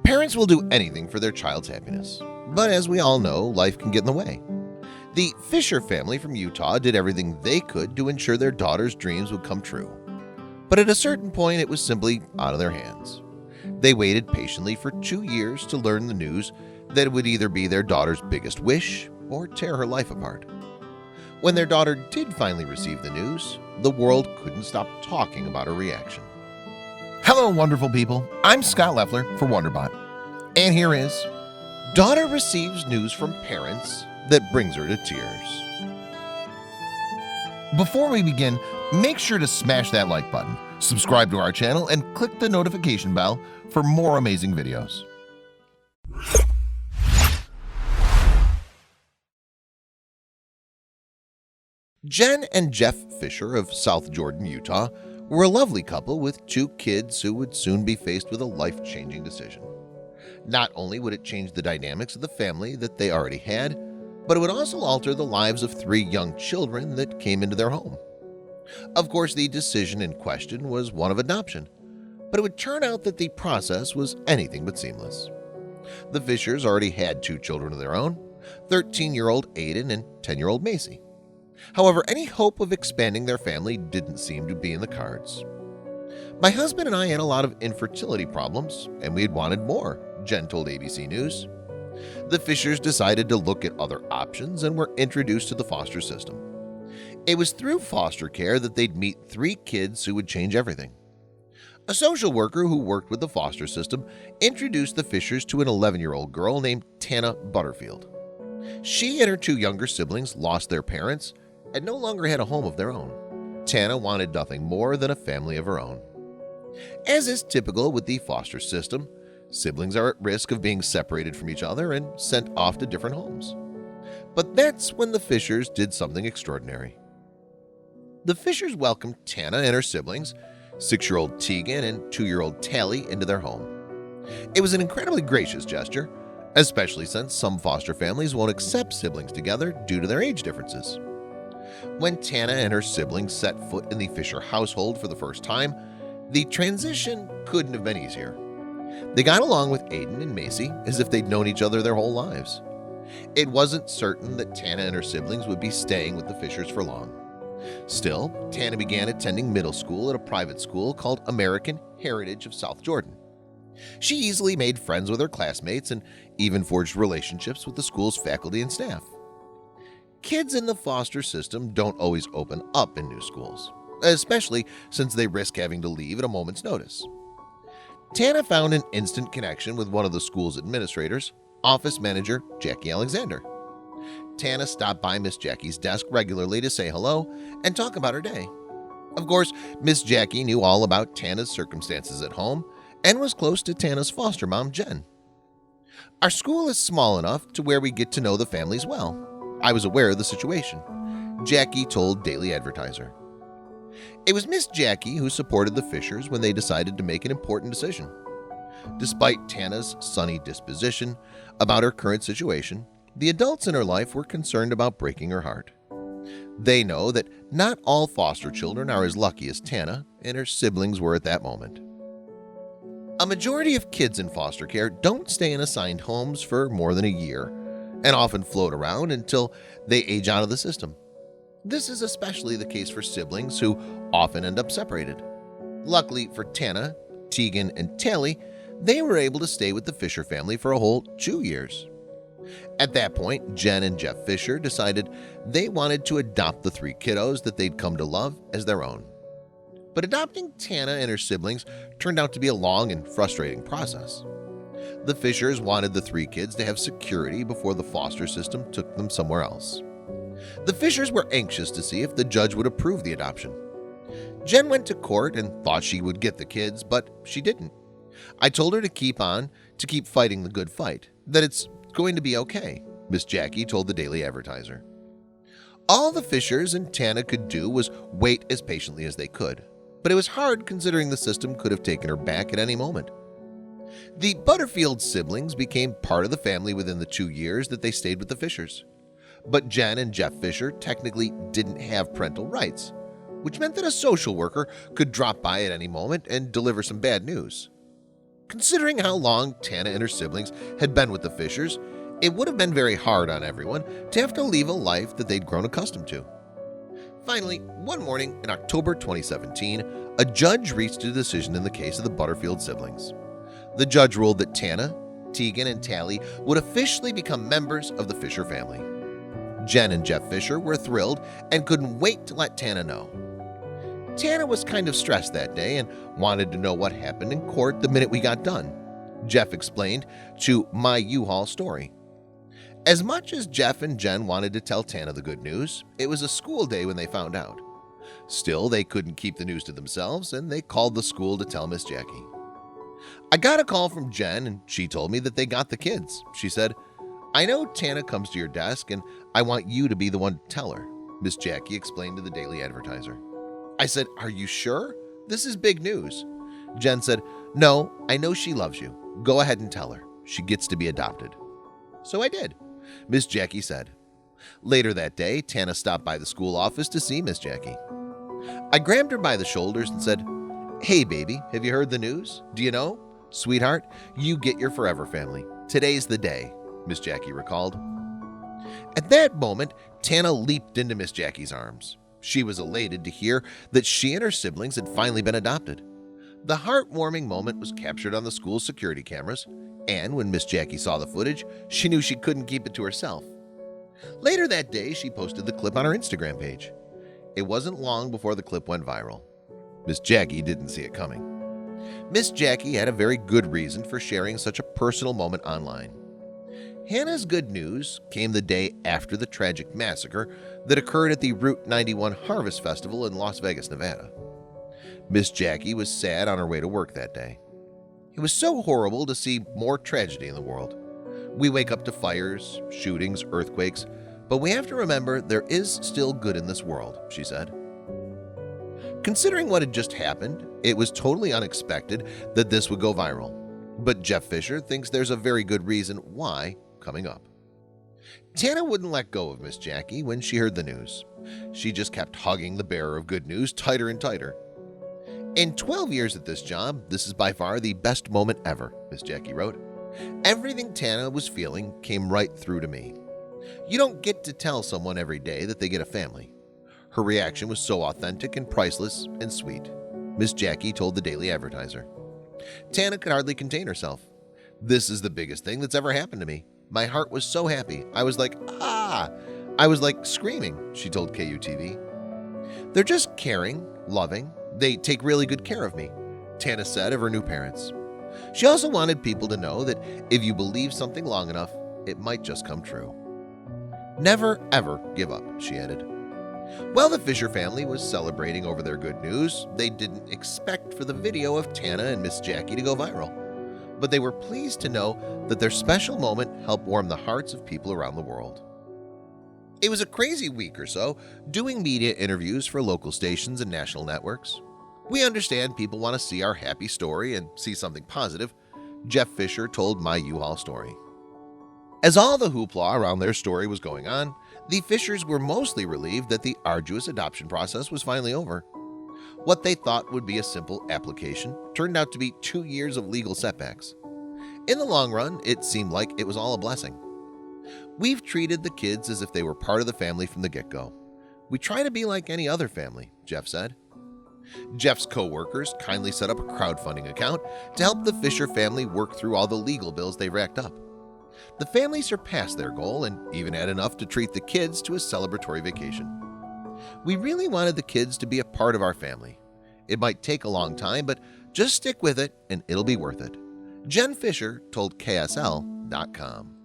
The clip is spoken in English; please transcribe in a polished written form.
Parents will do anything for their child's happiness, but as we all know, life can get in the way. The Fisher family from Utah did everything they could to ensure their daughter's dreams would come true. But at a certain point, it was simply out of their hands. They waited patiently for 2 years to learn the news that it would either be their daughter's biggest wish or tear her life apart. When their daughter did finally receive the news, the world couldn't stop talking about her reaction. Hello, wonderful people. I'm Scott Leffler for WonderBot. And here is Daughter receives news from parents that brings her to tears. Before we begin, make sure to smash that like button, subscribe to our channel, and click the notification bell for more amazing videos. Jen and Jeff Fisher of South Jordan, Utah, were a lovely couple with 2 kids who would soon be faced with a life-changing decision. Not only would it change the dynamics of the family that they already had, but it would also alter the lives of 3 young children that came into their home. Of course, the decision in question was one of adoption, but it would turn out that the process was anything but seamless. The Fishers already had 2 children of their own, 13-year-old Aiden and 10-year-old Macy. However, any hope of expanding their family didn't seem to be in the cards. My husband and I had a lot of infertility problems, and we had wanted more, Jen told ABC News. The Fishers decided to look at other options and were introduced to the foster system. It was through foster care that they'd meet 3 kids who would change everything. A social worker who worked with the foster system introduced the Fishers to an 11-year-old girl named Tana Butterfield. She and her 2 younger siblings lost their parents and no longer had a home of their own. Tana wanted nothing more than a family of her own. As is typical with the foster system, siblings are at risk of being separated from each other and sent off to different homes. But that's when the Fishers did something extraordinary. The Fishers welcomed Tana and her siblings, 6-year-old Tegan and 2-year-old Tally, into their home. It was an incredibly gracious gesture, especially since some foster families won't accept siblings together due to their age differences. When Tana and her siblings set foot in the Fisher household for the first time, the transition couldn't have been easier. They got along with Aiden and Macy as if they'd known each other their whole lives. It wasn't certain that Tana and her siblings would be staying with the Fishers for long. Still, Tana began attending middle school at a private school called American Heritage of South Jordan. She easily made friends with her classmates and even forged relationships with the school's faculty and staff. Kids in the foster system don't always open up in new schools, especially since they risk having to leave at a moment's notice. Tana found an instant connection with one of the school's administrators, office manager Jackie Alexander. Tana stopped by Miss Jackie's desk regularly to say hello and talk about her day. Of course, Miss Jackie knew all about Tana's circumstances at home and was close to Tana's foster mom, Jen. Our school is small enough to where we get to know the families well. I was aware of the situation, Jackie told Daily Advertiser. It was Miss Jackie who supported the Fishers when they decided to make an important decision. Despite Tana's sunny disposition about her current situation, the adults in her life were concerned about breaking her heart. They know that not all foster children are as lucky as Tana and her siblings were at that moment. A majority of kids in foster care don't stay in assigned homes for more than a year and often float around until they age out of the system. This is especially the case for siblings who often end up separated. Luckily for Tana, Tegan, and Tally, they were able to stay with the Fisher family for a whole 2 years. At that point, Jen and Jeff Fisher decided they wanted to adopt the 3 kiddos that they'd come to love as their own. But adopting Tana and her siblings turned out to be a long and frustrating process. The Fishers wanted the 3 kids to have security before the foster system took them somewhere else. The Fishers were anxious to see if the judge would approve the adoption. Jen went to court and thought she would get the kids, but she didn't. I told her to keep fighting the good fight, that it's going to be okay, Miss Jackie told the Daily Advertiser. All the Fishers and Tana could do was wait as patiently as they could, but it was hard considering the system could have taken her back at any moment. The Butterfield siblings became part of the family within the 2 years that they stayed with the Fishers. But Jen and Jeff Fisher technically didn't have parental rights, which meant that a social worker could drop by at any moment and deliver some bad news. Considering how long Tana and her siblings had been with the Fishers, it would have been very hard on everyone to have to leave a life that they'd grown accustomed to. Finally, one morning in October 2017, a judge reached a decision in the case of the Butterfield siblings. The judge ruled that Tana, Tegan, and Tally would officially become members of the Fisher family. Jen and Jeff Fisher were thrilled and couldn't wait to let Tana know. Tana was kind of stressed that day and wanted to know what happened in court the minute we got done. Jeff explained to My U-Haul Story. As much as Jeff and Jen wanted to tell Tana the good news, it was a school day when they found out. Still, they couldn't keep the news to themselves, and they called the school to tell Miss Jackie. I got a call from Jen, and she told me that they got the kids. She said, "I know Tana comes to your desk, and I want you to be the one to tell her," Miss Jackie explained to the Daily Advertiser. I said, "Are you sure? This is big news." Jen said, "No, I know she loves you. Go ahead and tell her. She gets to be adopted." So I did, Miss Jackie said. Later that day, Tana stopped by the school office to see Miss Jackie. I grabbed her by the shoulders and said, "Hey baby, have you heard the news? Do you know? Sweetheart, you get your forever family. Today's the day," Miss Jackie recalled. At that moment, Tana leaped into Miss Jackie's arms. She was elated to hear that she and her siblings had finally been adopted. The heartwarming moment was captured on the school's security cameras, and when Miss Jackie saw the footage, she knew she couldn't keep it to herself. Later that day, she posted the clip on her Instagram page. It wasn't long before the clip went viral. Miss Jackie didn't see it coming. Miss Jackie had a very good reason for sharing such a personal moment online. Hannah's good news came the day after the tragic massacre that occurred at the Route 91 Harvest Festival in Las Vegas, Nevada. Miss Jackie was sad on her way to work that day. It was so horrible to see more tragedy in the world. We wake up to fires, shootings, earthquakes, but we have to remember there is still good in this world, she said. Considering what had just happened, it was totally unexpected that this would go viral. But Jeff Fisher thinks there's a very good reason why coming up. Tana wouldn't let go of Miss Jackie when she heard the news. She just kept hugging the bearer of good news tighter and tighter. In 12 years at this job, this is by far the best moment ever, Miss Jackie wrote. Everything Tana was feeling came right through to me. You don't get to tell someone every day that they get a family. Her reaction was so authentic and priceless and sweet, Miss Jackie told the Daily Advertiser. Tana could hardly contain herself. "This is the biggest thing that's ever happened to me. My heart was so happy. I was like, ah! I was like screaming," she told KUTV. "They're just caring, loving. They take really good care of me," Tana said of her new parents. She also wanted people to know that if you believe something long enough, it might just come true. "Never, ever give up," she added. While the Fisher family was celebrating over their good news, they didn't expect for the video of Tana and Miss Jackie to go viral. But they were pleased to know that their special moment helped warm the hearts of people around the world. It was a crazy week or so doing media interviews for local stations and national networks. We understand people want to see our happy story and see something positive, Jeff Fisher told My U-Haul Story. As all the hoopla around their story was going on, the Fishers were mostly relieved that the arduous adoption process was finally over. What they thought would be a simple application turned out to be 2 years of legal setbacks. In the long run, it seemed like it was all a blessing. "We've treated the kids as if they were part of the family from the get-go. We try to be like any other family," Jeff said. Jeff's co-workers kindly set up a crowdfunding account to help the Fisher family work through all the legal bills they racked up. The family surpassed their goal and even had enough to treat the kids to a celebratory vacation. "We really wanted the kids to be a part of our family. It might take a long time, but just stick with it and it'll be worth it," Jen Fisher told KSL.com.